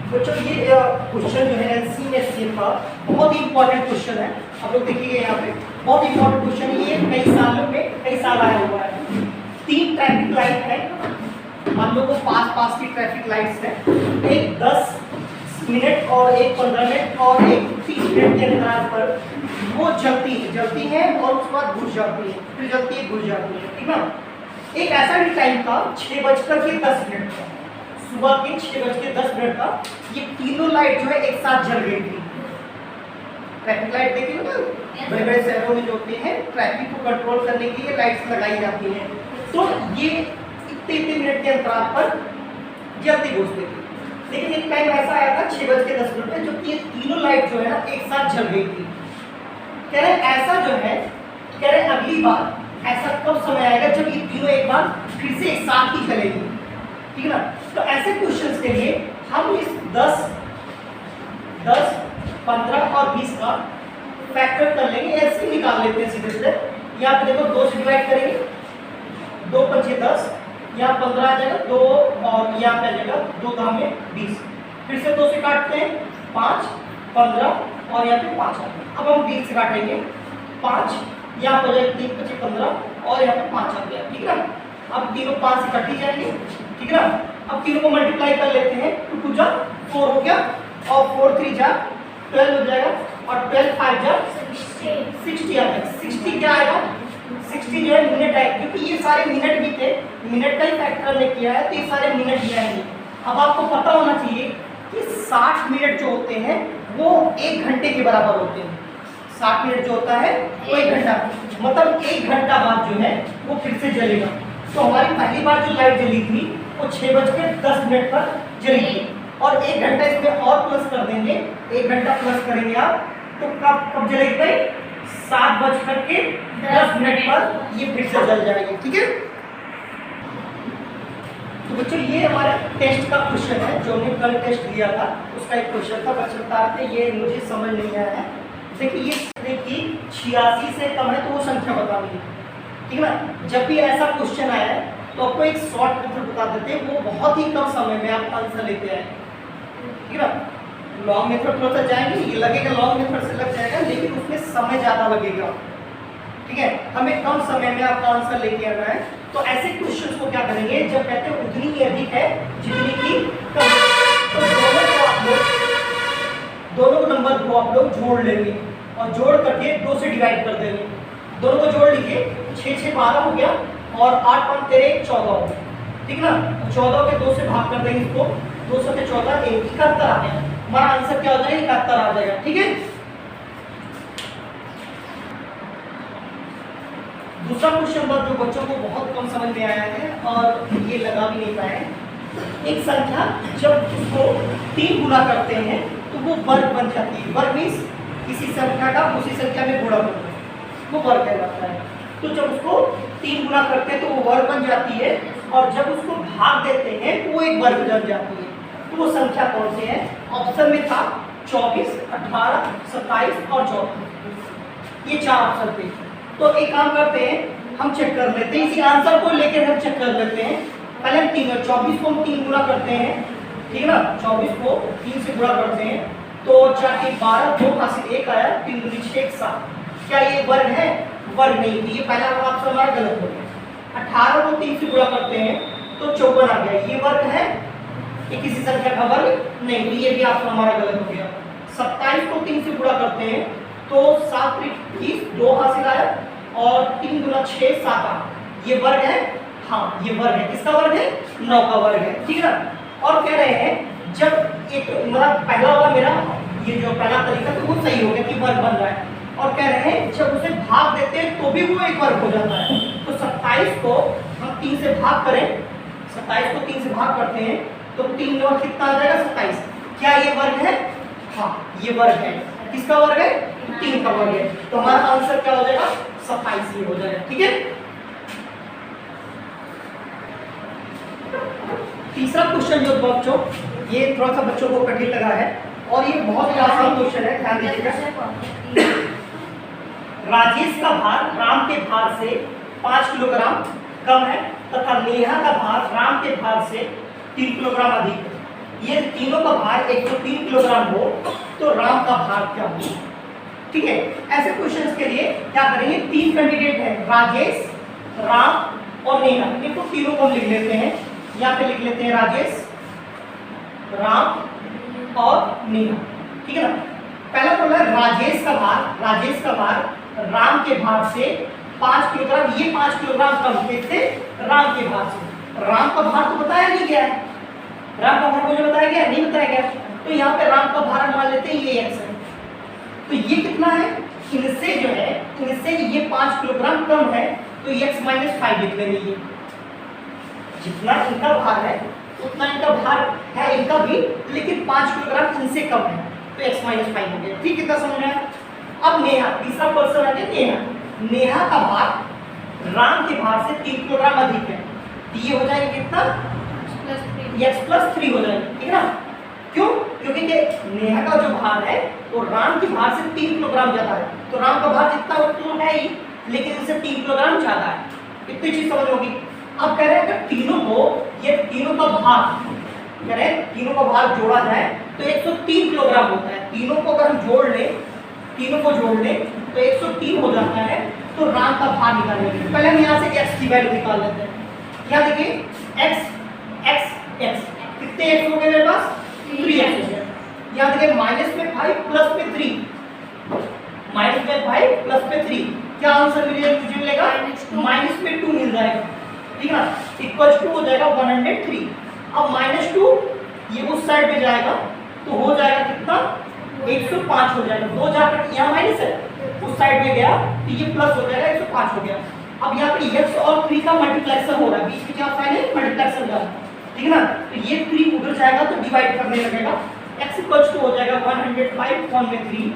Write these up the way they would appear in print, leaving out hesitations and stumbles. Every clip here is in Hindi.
बच्चों ये क्वेश्चन जो है एनसीएससी का बहुत ही इंपॉर्टेंट क्वेश्चन है। आप लोग देखिए यहाँ पे बहुत इंपॉर्टेंट क्वेश्चन है। ये कई साल आया हुआ है। 3 ट्रैफिक लाइट है, मान लो वो पास की ट्रैफिक लाइट्स है। एक 10 मिनट और एक 15 मिनट और एक 30 मिनट के अंतराल पर वो जलती है और उसके बाद बुझ जाती है, फिर जलती है बुझ जाती है, ठीक ना। एक ऐसा भी टाइम था 6:10 का, सुबह के 6:10 का, ये तीनों लाइट जो है एक साथ जल गई थी। ट्रैफिक लाइट देखिए ना, बड़े बड़े शहरों में जो होते हैं ट्रैफिक को कंट्रोल करने के लिए लाइट्स लगाई जाती हैं, तो ये इतने मिनट के अंतराल पर जलती बुझती थी। लेकिन एक टाइम ऐसा आया था 6:10 पे, जो कि ये तीनों लाइट जो है ना एक साथ जल गई थी। कह रहे ऐसा जो है, कह रहे अगली बार ऐसा कब समय आएगा जब ये तीनों एक बार फिर से एक साथ ही चलेगी, ठीक है ना। तो ऐसे क्वेश्चंस के लिए हम इस 10, 15 और 20 का फैक्टर कर लेंगे, ऐसे निकाल लेते हैं सीधे सीधे। यहाँ पे देखो 2 से डिवाइड करेंगे, 2 × 5 = 10, यहाँ 15 आ जाएगा, 2 और यहाँ पे आ जाएगा 2 × 2 = 20। फिर से 2 से काटते हैं 5, 15 और यहाँ पे 5 आ गया। अब हम 20 से काटेंगे 5, यहाँ पर 3 × 5 = 15 और यहाँ पे 5 आ गया, ठीक है ना। अब तीनों 5 से कट ही जाएंगे, ठीक है ना। अब तीनों को मल्टीप्लाई कर लेते हैं, 2 × 2 = 4 हो गया और 4 × 3 = 12 हो जाएगा और 12 × 5 = 60 आ जाएगा। 60 क्या आएगा, 60 जो है मिनट आएगा, क्योंकि ये सारे मिनट भी थे, मिनट का ही फैक्टर ने किया है, तो ये सारे मिनट ही आएंगे। अब आपको पता होना चाहिए कि 60 मिनट जो होते हैं वो 1 घंटे के बराबर होते हैं। 60 मिनट जो होता है वो 1 घंटा, मतलब 1 घंटा बाद जो है वो फिर से जलेगा। तो हमारी पहली बार जो लाइट जली थी वो 6:10 पर जली थी, और 1 घंटा इसमें और प्लस कर देंगे, 1 घंटा प्लस करेंगे आप, तो कब जलेगी भाई, 7:10 पर ये फिर से जल जाएगी, ठीक है। तो बच्चों ये हमारे टेस्ट का क्वेश्चन है, जो हमने कल टेस्ट दिया था उसका एक क्वेश्चन था। बच्चे बता रहे थे ये मुझे समझ नहीं आया है। देखिए ये कि 86 से कम है तो वो संख्या बतानी है, ठीक है ना। जब भी ऐसा क्वेश्चन आया है तो आपको एक शॉर्ट मेथड बता देते हैं, वो बहुत ही कम समय में आप आंसर लेते आए, ठीक है ना। लॉन्ग मेथड थोड़ा सा जाएंगे, ये लगेगा लॉन्ग मेथड से लग जाएगा, लेकिन उसमें समय ज़्यादा लगेगा, ठीक है। हमें कम समय में आपका आंसर लेके आना है। तो ऐसे क्वेश्चंस को क्या करेंगे, जब कहते हैं उतनी ही अधिक है जितनी की कम, तो दोनों नंबर को आप लोग जोड़ लेंगे और जोड़ करके 2 से डिवाइड कर देंगे। दोनों को जोड़ लीजिए, 6 × 6 = 12 हो गया और 8 × 5 = 13 = 14 हो गया, ठीक ना। 14 के 2 से भाग कर देंगे इसको, 2 × 7 = 14, 71 आ गया। हमारा आंसर क्या हो जाएगा, 71 आ जाएगा, ठीक है। दूसरा क्वेश्चन जो बच्चों को बहुत कम समझ में आया है और ये लगा भी नहीं पाए, एक संख्या जब उसको 3 गुना करते हैं तो वो वर्ग बन जाती है। वर्ग मीन्स किसी संख्या का उसी संख्या में गुणा करना, वो वर्ग कहलाता है। तो जब उसको 3 गुना करते हैं तो वो वर्ग बन जाती है, और जब उसको भाग देते हैं तो वो एक वर्ग बन जाती है। तो वो संख्या कौन सी है, ऑप्शन में था 24, 18, 27 और 14, ये 4 ऑप्शन थे। तो एक काम करते हैं, हम चेक कर लेते हैं, इसी आंसर को लेकर हम चेक कर लेते हैं। पहले हम 24 को हम 3 गुना करते हैं, ठीक है ना। 24 को 3 से गुणा करते हैं तो 4 × 12, 2 हासिल 1 आया, 3 × 6 = 7। क्या ये वर्ग है, वर्ग नहीं, ये पहला ऑप्शन हमारा गलत हो गया। 18 को 3 से गुणा करते हैं तो 54 आ गया, ये वर्ग है, ये किसी संख्या का वर्ग नहीं, ये भी ऑप्शन हमारा गलत हो गया। 27 को 3 से गुणा करते हैं तो 7 × 30, 2 हासिल आया और 3 × 6 = 7, ये वर्ग है, हाँ ये वर्ग है। किसका वर्ग है, 9 का वर्ग है, ठीक है ना। और कह रहे हैं जब एक मतलब पहला वाला मेरा ये जो पहला तरीका तो वो सही हो गया कि वर्ग बन रहा है, और कह रहे हैं जब उसे भाग देते हैं तो भी वो एक वर्ग हो जाता है। तो 27 को हम 3 से भाग करें, 27 को 3 से भाग करते हैं तो 3 और कितना आ जाएगा, 27। क्या ये वर्ग है, हाँ ये वर्ग है। किसका वर्ग है, 3 का वर्ग है। तो हमारा आंसर क्या हो जाएगा, 27 हो जाएगा, ठीक है। तीसरा क्वेश्चन जो बच्चों, ये थोड़ा सा बच्चों को कठिन लगा है और ये बहुत ही आसान क्वेश्चन है, ध्यान दीजिएगा। राजेश का भार राम के भार से 5 किलोग्राम कम है तथा नेहा का भार राम के भार से 3 किलोग्राम अधिक है। ये तीनों का भार 103 किलोग्राम हो तो राम का भार क्या हो। ठीक है, ऐसे क्वेश्चंस के लिए क्या करेंगे, 3 कैंडिडेट है, राजेश, राम और नेहा। देखो तीनों को हम लिख लेते हैं, यहाँ पे लिख लेते हैं राजेश, राम और नेहा। ठीक है ना। पहला बोला राजेश का भार राम के भार से 5 किलोग्राम, ये 5 किलोग्राम कम थे राम के भार से। राम का भार तो बताया नहीं गया है, राम का भार मुझे बताया गया नहीं बताया गया, तो यहाँ पे राम का भार मान लेते हैं ये x है। तो ये कितना है, इनसे जो है इनसे ये 5 किलोग्राम कम है, तो x माइनस 5 लिख लेंगे। ये जितना इनका भार है उतना इनका भार है इनका भी, लेकिन 5 किलोग्राम इनसे कम है, तो x माइनस 5 हो गया। ठीक, कितना समझ में आया। अब नेहा, तीसरा क्वेश्चन आ गया नेहा। नेहा का भार राम के भार से 3 किलोग्राम अधिक है, तो ये हो जाएगा कितना, x प्लस 3 हो जाएगा। ठीक है ना। क्यों, क्योंकि नेहा का जो भार है वो राम के भार से 3 किलोग्राम ज्यादा है, तो राम का भार जितना उतना है ही, लेकिन इससे 3 किलोग्राम ज्यादा है। इतनी चीज समझ होगी। अब कह रहे हैं अगर तीनों को, ये तीनों का भार, कह रहे हैं तीनों का भार जोड़ा जाए तो 103 किलोग्राम होता है। तीनों को अगर हम जोड़ लें, तीनों को जोड़ लें तो 103 हो जाता है, तो राम का भार निकालेंगे। पहले हम यहाँ से x की वैल्यू निकाल लेते हैं। यहाँ देखिए x कितने x हो गए मेरे पास, 3x हो गया। यहाँ देखिए माइनस में 5 प्लस में 3, माइनस में 5 प्लस में 3, क्या आंसर मिलेगा, माइनस में 2 मिल जाएगा। ठीक है ना, इक्वल टू हो जाएगा 103। अब -2 ये उस साइड में जाएगा तो हो जाएगा कितना, 105 हो जाएगा। 2 जाकर यहाँ माइनस है, उस साइड में गया तो ये प्लस हो जाएगा, 105 हो गया। अब यहाँ पे x और 3 का मल्टीप्लेक्शन हो रहा है, बीच में क्या साइन है, मल्टीप्लेक्शन हो रहा है। ठीक है ना, तो ये 3 उधर जाएगा तो डिवाइड करने लगेगा। x इक्वल टू हो जाएगा 105 1 में 3,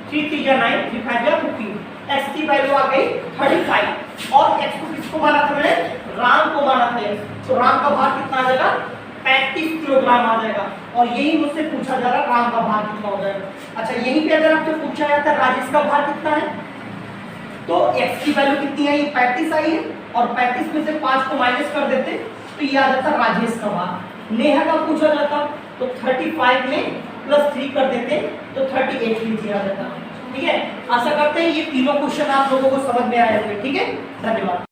3 3 जा 9, 3 5 जा 15, x की वैल्यू आ गई 35। और x को किसको माना था मैंने, राम को माना था। तो राम का भार कितना आ जाएगा, 35 किलोग्राम आ जाएगा। और यही मुझसे पूछा जा रहा है राम का भार कितना हो जाएगा। अच्छा, यहीं पे अगर आपसे पूछा जाता है राजेश का भार कितना है, तो x की वैल्यू कितनी आई, 35 आई है, और 35 में से 5 को माइनस कर देते तो ये आ जाता राजेश का भार। नेहा का पूछा जाता तो 35 में प्लस 3 कर देते तो 38 नीचे आ जाता। ठीक है, आशा करते हैं ये तीनों क्वेश्चन आप लोगों को समझ में आए होंगे। ठीक है, धन्यवाद।